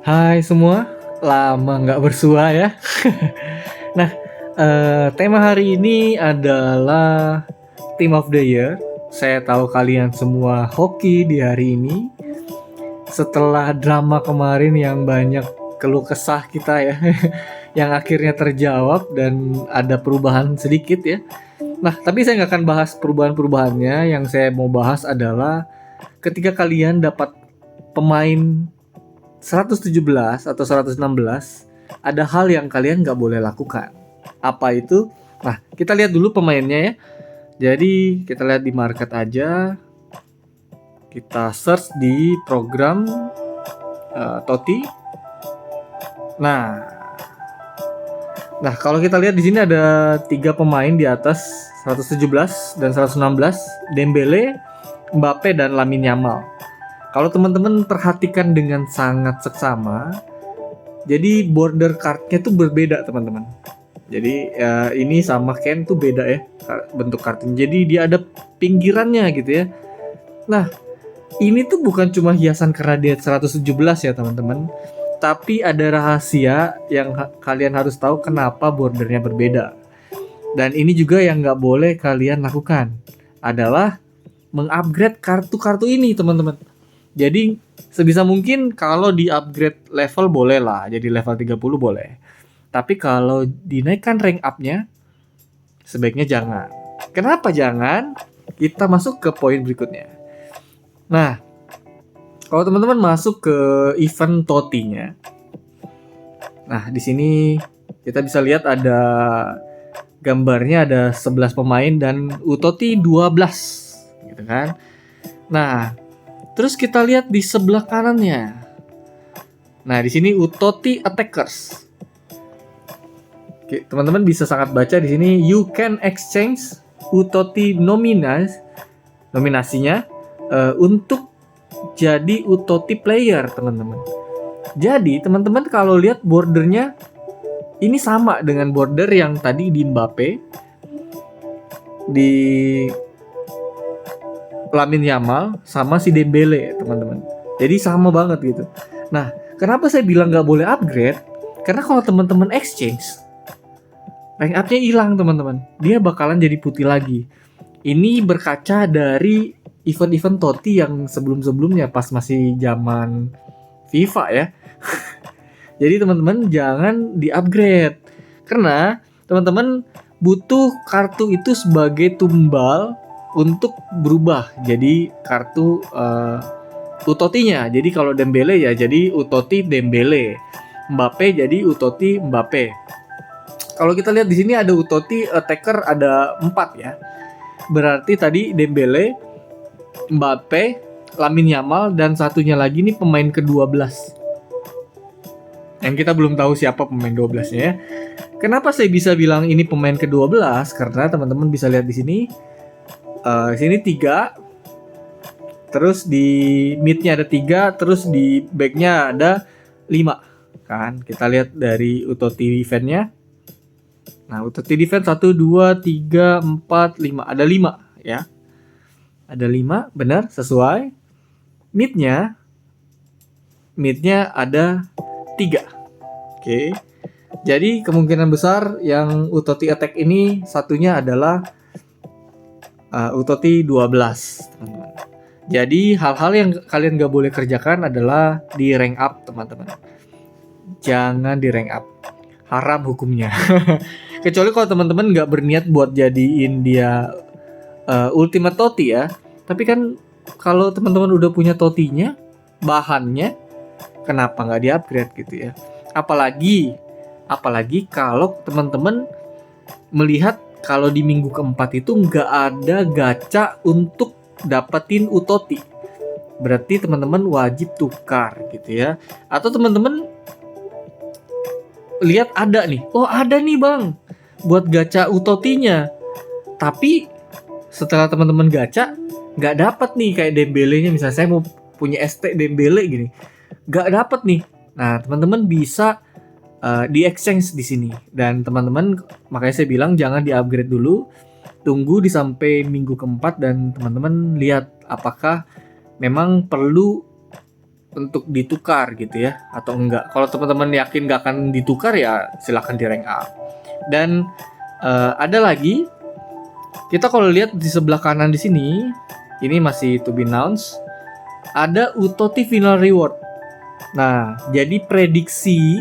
Hai semua, lama nggak bersua ya. Nah, tema hari ini adalah Team of the Year. Saya tahu kalian semua hoki di hari ini. Setelah drama kemarin yang banyak keluh kesah kita ya, yang akhirnya terjawab dan ada perubahan sedikit ya. Nah, tapi saya nggak akan bahas perubahan-perubahannya. Yang saya mau bahas adalah ketika kalian dapat pemain 117 atau 116, ada hal yang kalian nggak boleh lakukan. Apa itu? Nah, kita lihat dulu pemainnya ya. Jadi kita lihat di market aja. Kita search di program Toti. Nah, kalau kita lihat di sini ada 3 pemain di atas 117 dan 116, Dembele, Mbappe dan Lamine Yamal. Kalau teman-teman perhatikan dengan sangat seksama, jadi border cardnya tuh berbeda teman-teman. Jadi ini sama Ken tuh beda ya bentuk kartunya. Jadi dia ada pinggirannya gitu ya. Nah, ini tuh bukan cuma hiasan karena dia 117 ya teman-teman. Tapi ada rahasia yang kalian harus tahu kenapa bordernya berbeda. Dan ini juga yang nggak boleh kalian lakukan adalah mengupgrade kartu-kartu ini teman-teman. Jadi sebisa mungkin kalau di upgrade level boleh lah, jadi level 30 boleh. Tapi kalau dinaikkan rank up-nya sebaiknya jangan. Kenapa jangan? Kita masuk ke poin berikutnya. Nah, kalau teman-teman masuk ke event Totinya. Nah, di sini kita bisa lihat ada gambarnya, ada 11 pemain dan Utoti 12 gitu kan. Nah, terus kita lihat di sebelah kanannya. Nah, di sini Utoti Attackers. Oke, teman-teman bisa sangat baca di sini you can exchange Utoti nominasinya untuk jadi Utoti player, teman-teman. Jadi, teman-teman kalau lihat bordernya ini sama dengan border yang tadi di Mbappe, di Lamine Yamal sama si Dembele, teman-teman. Jadi sama banget gitu. Nah, kenapa saya bilang nggak boleh upgrade? Karena kalau teman-teman exchange, rank up-nya hilang teman-teman. Dia bakalan jadi putih lagi. Ini berkaca dari event-event Toti yang sebelum-sebelumnya pas masih zaman FIFA ya. Jadi teman-teman jangan di-upgrade. Karena teman-teman butuh kartu itu sebagai tumbal untuk berubah jadi kartu Utotinya. Jadi kalau Dembele ya jadi Utoti Dembele. Mbappe jadi Utoti Mbappe. Kalau kita lihat di sini ada Utoti attacker ada 4 ya. Berarti tadi Dembele, Mbappe, Lamine Yamal dan satunya lagi nih pemain ke-12. Yang kita belum tahu siapa pemain 12-nya ya. Kenapa saya bisa bilang ini pemain ke-12? Karena teman-teman bisa lihat di sini. Sini 3. Terus di mid-nya ada 3, terus di back-nya ada 5. Kan? Kita lihat dari Utoti event-nya. Nah, Utoti defense 1, 2, 3, 4, 5. Ada 5 ya. Ada 5, benar, sesuai. Mid-nya ada 3. Oke. Jadi kemungkinan besar yang Utoti attack ini satunya adalah Utoti 12, teman-teman. Jadi hal-hal yang kalian gak boleh kerjakan adalah di rank up, teman-teman. Jangan di rank up. Haram hukumnya. Kecuali kalau teman-teman nggak berniat buat jadiin dia ultimate Toti ya. Tapi kan kalau teman-teman udah punya Totinya, bahannya, kenapa nggak di-upgrade gitu ya. Apalagi kalau teman-teman melihat kalau di minggu keempat itu nggak ada gacha untuk dapetin Utoti. Berarti teman-teman wajib tukar gitu ya. Atau teman-teman lihat ada nih, oh ada nih bang buat gacha Utotinya, tapi setelah teman-teman gacha nggak dapat nih kayak Dembele-nya, misalnya saya mau punya ST Dembele gini, nggak dapat nih. Nah teman-teman bisa di exchange di sini, dan teman-teman makanya saya bilang jangan di upgrade dulu, tunggu di sampai minggu keempat dan teman-teman lihat apakah memang perlu untuk ditukar gitu ya atau enggak. Kalau teman-teman yakin nggak akan ditukar ya silahkan di rank up. Dan ada lagi, kita kalau lihat di sebelah kanan di sini, ini masih to be announced, ada Utoti Final Reward. Nah, jadi prediksi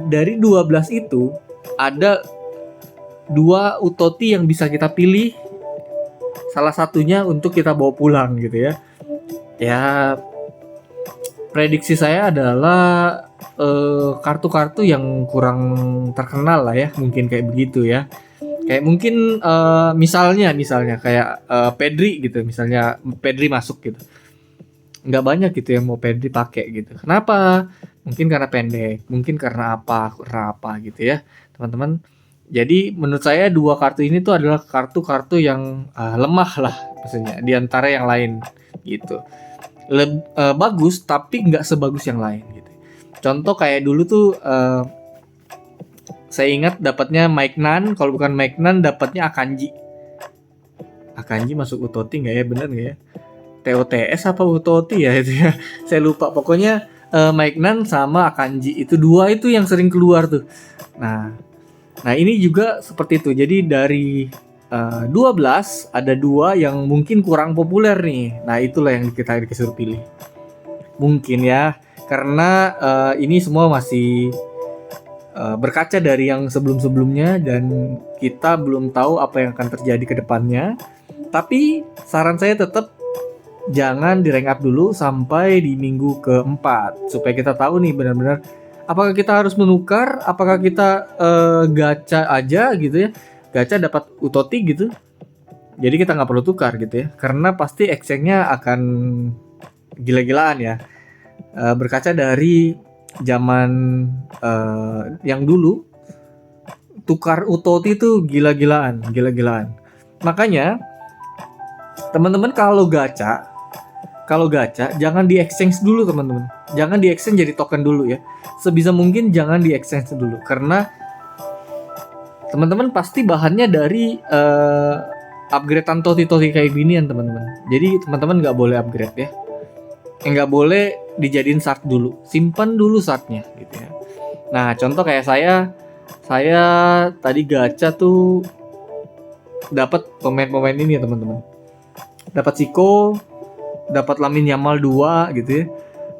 dari 12 itu ada 2 Utoti yang bisa kita pilih, salah satunya untuk kita bawa pulang gitu ya. Ya, prediksi saya adalah kartu-kartu yang kurang terkenal lah ya, mungkin kayak begitu ya. Kayak mungkin misalnya kayak Pedri gitu, misalnya Pedri masuk gitu. Nggak banyak gitu yang mau Pedri pakai gitu. Kenapa? Mungkin karena pendek, mungkin karena apa gitu ya, teman-teman. Jadi menurut saya 2 kartu ini tuh adalah kartu-kartu yang lemah lah maksudnya di antara yang lain gitu. Bagus tapi nggak sebagus yang lain gitu. Contoh kayak dulu tuh saya ingat dapatnya Mike Nan, kalau bukan Mike Nan dapatnya Akanji. Akanji masuk Utoti nggak ya, bener nggak ya? TOTS apa Utoti ya itu ya? Saya lupa. Pokoknya Mike Nan sama Akanji itu 2 itu yang sering keluar tuh. Nah ini juga seperti itu. Jadi dari 12 ada 2 yang mungkin kurang populer nih. Nah itulah yang kita disuruh pilih. Mungkin ya, karena ini semua masih berkaca dari yang sebelum-sebelumnya dan kita belum tahu apa yang akan terjadi ke depannya. Tapi saran saya tetap jangan di rank up dulu sampai di minggu keempat supaya kita tahu nih benar-benar apakah kita harus menukar, apakah kita gacha aja gitu ya, gacha dapat Utoti gitu. Jadi kita nggak perlu tukar gitu ya, karena pasti exchange-nya akan gila-gilaan ya. Berkaca dari zaman yang dulu, tukar Utoti itu gila-gilaan. Makanya teman-teman kalau gacha jangan di exchange dulu teman-teman. Jangan di exchange jadi token dulu ya. Sebisa mungkin jangan di exchange dulu karena teman-teman pasti bahannya dari upgradean Toti kayak ginian teman-teman. Jadi teman-teman nggak boleh upgrade ya. Nggak boleh dijadiin shard dulu. Simpan dulu shardnya gitu ya. Nah contoh kayak saya tadi gacha tuh dapat pemain-pemain ini ya teman-teman. Dapat Siko, dapat Lamine Yamal 2 gitu ya.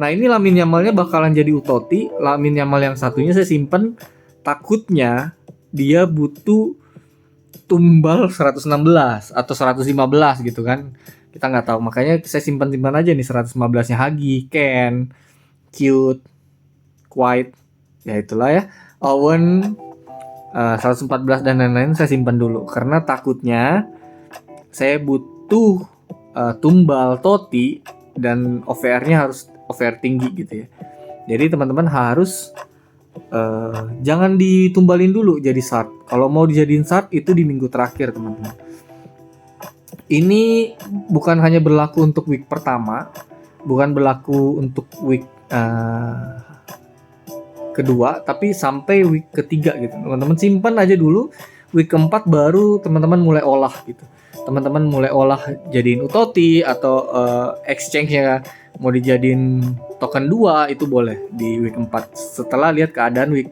Nah ini Lamine Yamalnya bakalan jadi Utoti. Lamine Yamal yang satunya saya simpen, takutnya dia butuh tumbal 116 atau 115 gitu kan. Kita nggak tahu, makanya saya simpan aja nih 115-nya Hagi, Ken, Cute, White, ya itulah ya, Owen, 114 dan lain-lain saya simpan dulu karena takutnya saya butuh tumbal Toti dan OVR-nya harus OVR tinggi gitu ya. Jadi teman-teman harus jangan ditumbalin dulu jadi shard. Kalau mau dijadiin shard itu di minggu terakhir teman-teman. Ini bukan hanya berlaku untuk week pertama, bukan berlaku untuk week kedua, tapi sampai week ketiga gitu. Teman-teman simpan aja dulu, week keempat baru teman-teman mulai olah gitu. Teman-teman mulai olah jadiin Utoti atau exchange-nya mau dijadiin token 2 itu boleh di week 4 setelah lihat keadaan week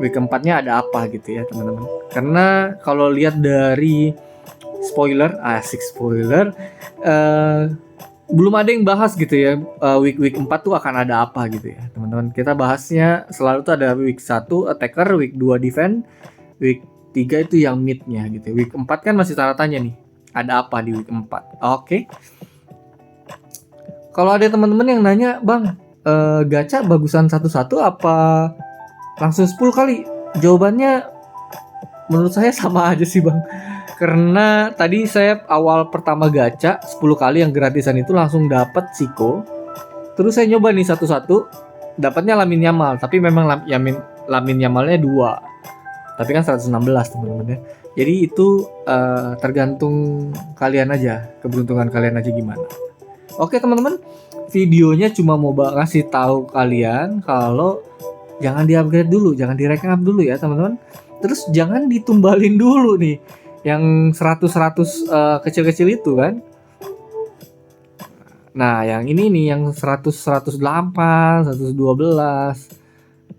keempatnya ada apa gitu ya teman-teman. Karena kalau lihat dari spoiler belum ada yang bahas gitu ya week 4 tuh akan ada apa gitu ya teman-teman. Kita bahasnya selalu tuh ada week 1 attacker, week 2 defense, week 3 itu yang mid-nya gitu. Week 4 kan masih tanda tanya nih. Ada apa di week 4? Oke. Kalau ada teman-teman yang nanya, "Bang, gacha bagusan satu-satu apa langsung 10 kali?" Jawabannya menurut saya sama aja sih, Bang. Karena tadi saya awal pertama gacha 10 kali yang gratisan itu langsung dapat Siko. Terus saya nyoba nih satu-satu, dapatnya Lamine Yamal, tapi memang Lamine Yamalnya 2. Tapi kan 116 teman-teman ya. Jadi itu tergantung kalian aja, keberuntungan kalian aja gimana. Oke teman-teman, videonya cuma mau ngasih tahu kalian kalau jangan di-upgrade dulu, jangan di-rank up dulu ya teman-teman. Terus jangan ditumbalin dulu nih yang 100 kecil-kecil itu kan. Nah, yang ini nih yang 100, 108, 112.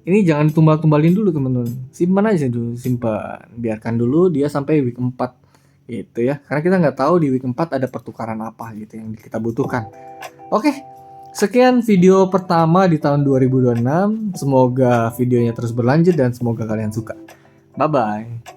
Ini jangan tumbal-tumbalin dulu teman-teman. Simpan aja dulu, simpan. Biarkan dulu dia sampai week 4 gitu ya. Karena kita nggak tahu di week 4 ada pertukaran apa gitu yang kita butuhkan. Oke, sekian video pertama di tahun 2026. Semoga videonya terus berlanjut dan semoga kalian suka. Bye-bye.